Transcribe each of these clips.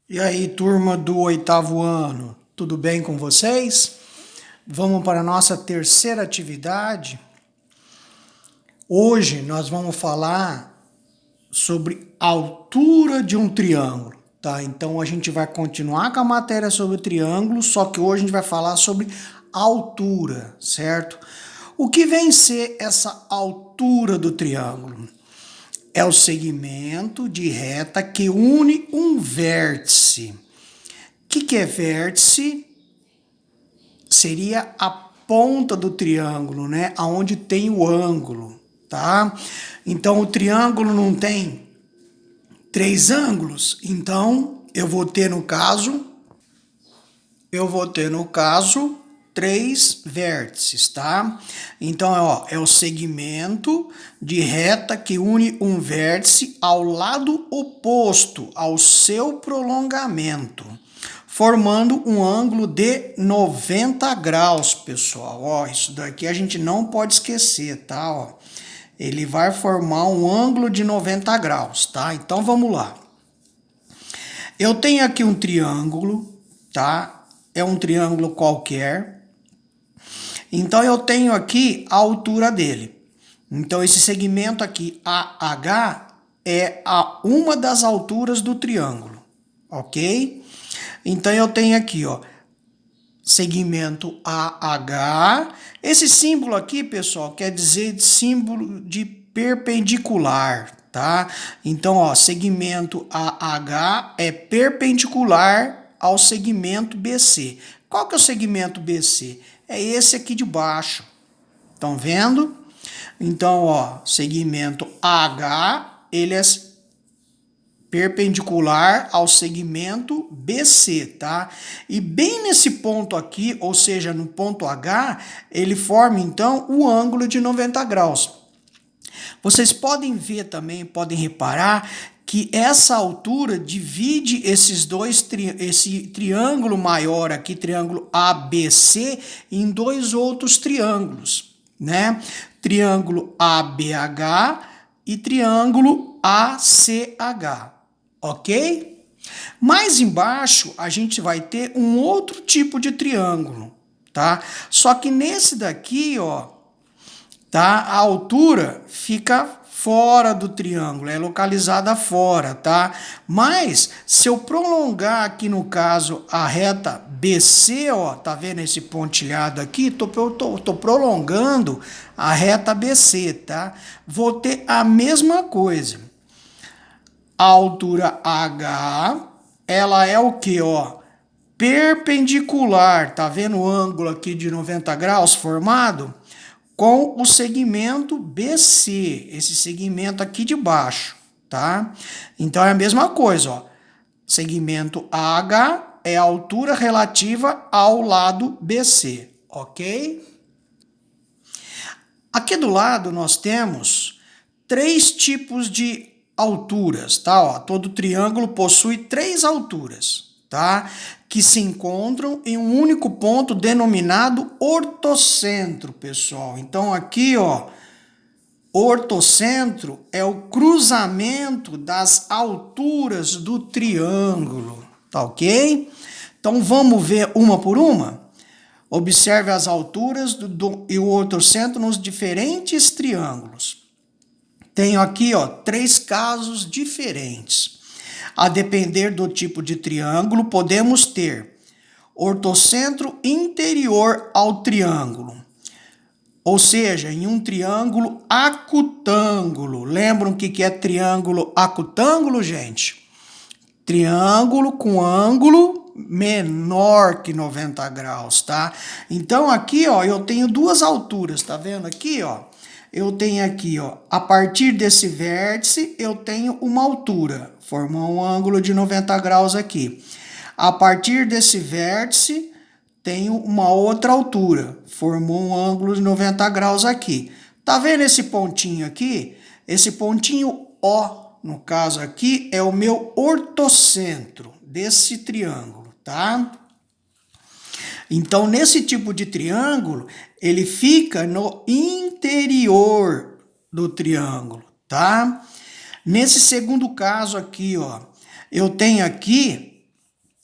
E aí, turma do oitavo ano, tudo bem com vocês? Vamos para a nossa terceira atividade. Hoje nós vamos falar sobre a altura de um triângulo, tá? Então a gente vai continuar com a matéria sobre o triângulo, só que hoje a gente vai falar sobre altura, certo? O que vem ser essa altura do triângulo? É o segmento de reta que une um vértice. O que é vértice? Seria a ponta do triângulo, né? Aonde tem o ângulo, tá? Então o triângulo não tem três ângulos, então eu vou ter no caso três vértices, tá? Então, ó, é o segmento de reta que une um vértice ao lado oposto ao seu prolongamento, formando um ângulo de 90 graus, pessoal. Ó, isso daqui a gente não pode esquecer, tá? Ó, ele vai formar um ângulo de 90 graus, tá? Então, vamos lá. Eu tenho aqui um triângulo, tá? É um triângulo qualquer. Então, eu tenho aqui a altura dele. Então, esse segmento aqui, AH, é uma das alturas do triângulo, ok? Então, eu tenho aqui, ó, segmento AH. Esse símbolo aqui, pessoal, quer dizer símbolo de perpendicular, tá? Então, ó, segmento AH é perpendicular ao segmento BC. Qual que é o segmento BC? É esse aqui de baixo. Estão vendo? Então, ó, segmento AH, ele é perpendicular ao segmento BC, tá? E bem nesse ponto aqui, ou seja, no ponto H, ele forma então o ângulo de 90 graus. Vocês podem ver também, podem reparar que essa altura divide esse triângulo maior aqui, triângulo ABC, em dois outros triângulos, né? Triângulo ABH e triângulo ACH. Ok? Mais embaixo a gente vai ter um outro tipo de triângulo, tá? Só que nesse daqui, ó, tá? A altura fica fora do triângulo, é localizada fora, tá? Mas se eu prolongar aqui no caso a reta BC, ó, tá vendo esse pontilhado aqui? Tô prolongando a reta BC, tá? Vou ter a mesma coisa. A altura H, ela é o que, ó? Perpendicular, tá vendo o ângulo aqui de 90 graus formado? Com o segmento BC, esse segmento aqui de baixo, tá? Então é a mesma coisa, ó. Segmento AH é a altura relativa ao lado BC, ok? Aqui do lado nós temos três tipos de alturas, tá? Ó, todo triângulo possui três alturas, tá? Que se encontram em um único ponto denominado ortocentro, pessoal. Então aqui, ó, ortocentro é o cruzamento das alturas do triângulo, tá ok? Então vamos ver uma por uma? Observe as alturas e o ortocentro nos diferentes triângulos. Tenho aqui, ó, três casos diferentes. A depender do tipo de triângulo, podemos ter ortocentro interior ao triângulo, ou seja, em um triângulo acutângulo. Lembram o que é triângulo acutângulo, gente? Triângulo com ângulo menor que 90 graus, tá? Então aqui, ó, eu tenho duas alturas, tá vendo aqui, ó? Eu tenho aqui, ó, a partir desse vértice, eu tenho uma altura, formou um ângulo de 90 graus aqui. A partir desse vértice, tenho uma outra altura, formou um ângulo de 90 graus aqui. Tá vendo esse pontinho aqui? Esse pontinho O, no caso aqui, é o meu ortocentro desse triângulo, tá? Então, nesse tipo de triângulo, ele fica no interior do triângulo, tá? Nesse segundo caso aqui, ó, eu tenho aqui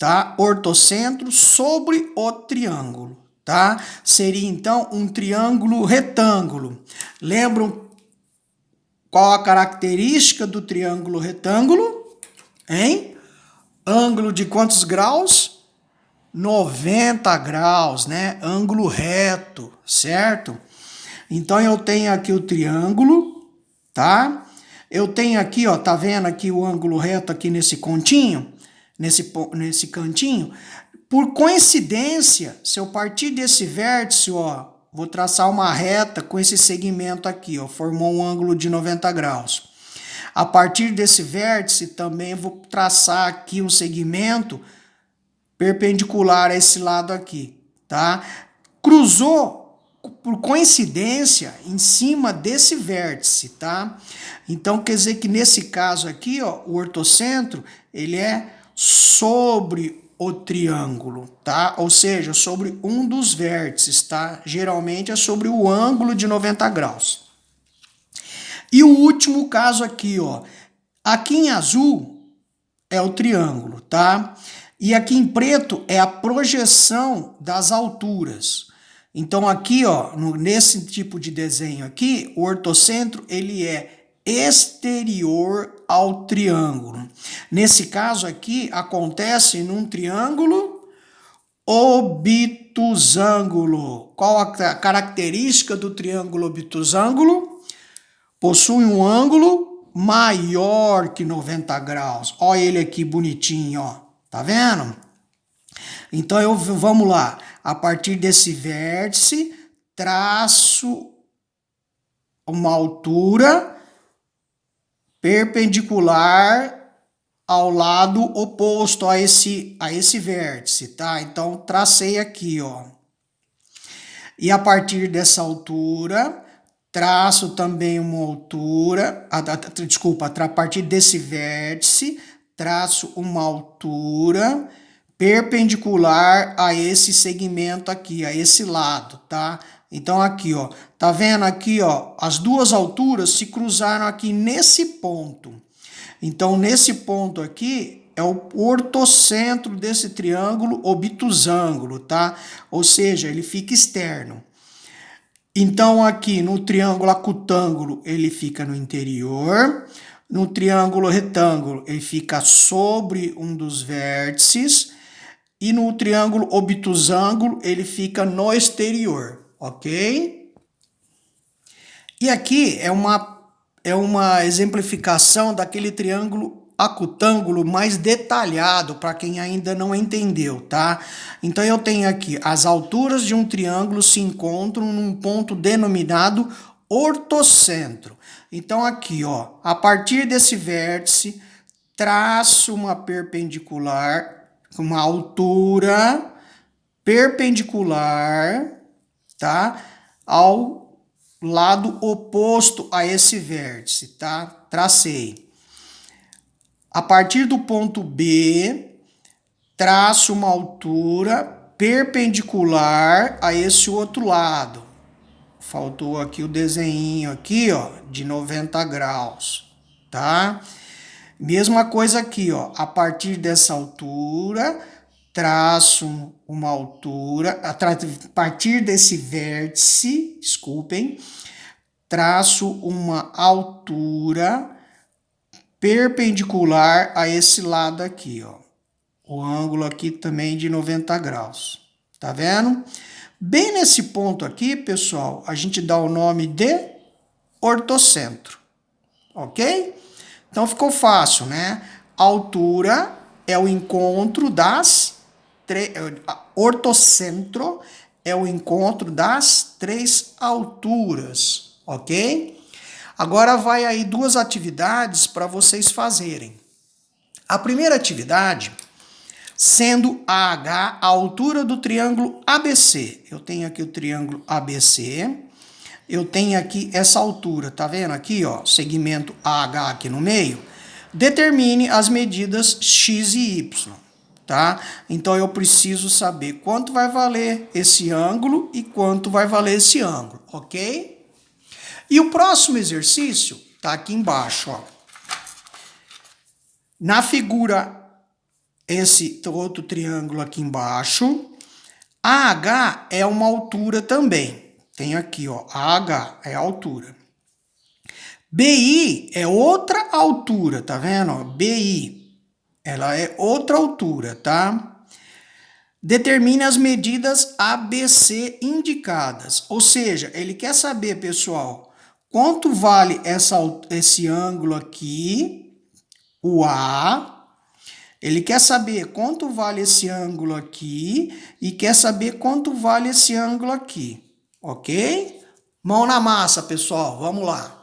tá? Ortocentro sobre o triângulo, tá? Seria então um triângulo retângulo. Lembram qual a característica do triângulo retângulo? Hein? Ângulo de quantos graus? 90 graus, né? Ângulo reto, certo? Então eu tenho aqui o triângulo, tá? Eu tenho aqui, ó, tá vendo aqui o ângulo reto aqui nesse continho? Nesse cantinho? Por coincidência, se eu partir desse vértice, ó, vou traçar uma reta com esse segmento aqui, ó, formou um ângulo de 90 graus. A partir desse vértice também vou traçar aqui um segmento perpendicular a esse lado aqui, tá? Cruzou por coincidência em cima desse vértice, tá? Então quer dizer que nesse caso aqui, ó, o ortocentro, ele é sobre o triângulo, tá? Ou seja, sobre um dos vértices, tá? Geralmente é sobre o ângulo de 90 graus. E o último caso aqui, ó. Aqui em azul é o triângulo, tá? E aqui em preto é a projeção das alturas. Então aqui, ó, nesse tipo de desenho aqui, o ortocentro, ele é exterior ao triângulo. Nesse caso aqui, acontece num triângulo obtusângulo. Qual a característica do triângulo obtusângulo? Possui um ângulo maior que 90 graus. Olha ele aqui bonitinho, ó. Tá vendo? Então vamos lá. A partir desse vértice, traço uma altura perpendicular ao lado oposto a esse vértice, tá? Então tracei aqui, ó. E a partir dessa altura, traço também uma altura, desculpa, a partir desse vértice, traço uma altura perpendicular a esse segmento aqui, a esse lado, tá? Então aqui, ó, tá vendo aqui, ó, as duas alturas se cruzaram aqui nesse ponto. Então nesse ponto aqui é o ortocentro desse triângulo obtusângulo, tá? Ou seja, ele fica externo. Então aqui no triângulo acutângulo ele fica no interior, no triângulo retângulo ele fica sobre um dos vértices e no triângulo obtusângulo ele fica no exterior, ok? E aqui é uma exemplificação daquele triângulo acutângulo mais detalhado para quem ainda não entendeu, tá? Então eu tenho aqui as alturas de um triângulo se encontram num ponto denominado ortocentro. Então aqui, ó, a partir desse vértice, traço uma perpendicular, uma altura perpendicular, tá? Ao lado oposto a esse vértice, tá? Tracei. A partir do ponto B, traço uma altura perpendicular a esse outro lado. Faltou aqui o desenho aqui, ó, de 90 graus, tá? Mesma coisa aqui, ó, a partir dessa altura, traço uma altura, a partir desse vértice, desculpem, traço uma altura perpendicular a esse lado aqui, ó. O ângulo aqui também de 90 graus. Tá vendo? Bem nesse ponto aqui, pessoal, a gente dá o nome de ortocentro. Ok? Então ficou fácil, né? A altura é o encontro das ortocentro é o encontro das três alturas, ok? Agora vai aí duas atividades para vocês fazerem. A primeira atividade, sendo AH a altura do triângulo ABC. Eu tenho aqui o triângulo ABC. Eu tenho aqui essa altura, tá vendo aqui, ó, segmento AH aqui no meio. Determine as medidas X e Y, tá? Então eu preciso saber quanto vai valer esse ângulo e quanto vai valer esse ângulo, ok? E o próximo exercício tá aqui embaixo, ó. Na figura esse outro triângulo aqui embaixo. AH é uma altura também. Tem aqui, ó, AH é a altura. BI é outra altura, tá vendo? Ó, BI, ela é outra altura, tá? Determine as medidas ABC indicadas. Ou seja, ele quer saber, pessoal, quanto vale esse ângulo aqui, o A. Ele quer saber quanto vale esse ângulo aqui e quer saber quanto vale esse ângulo aqui, ok? Mão na massa, pessoal, vamos lá.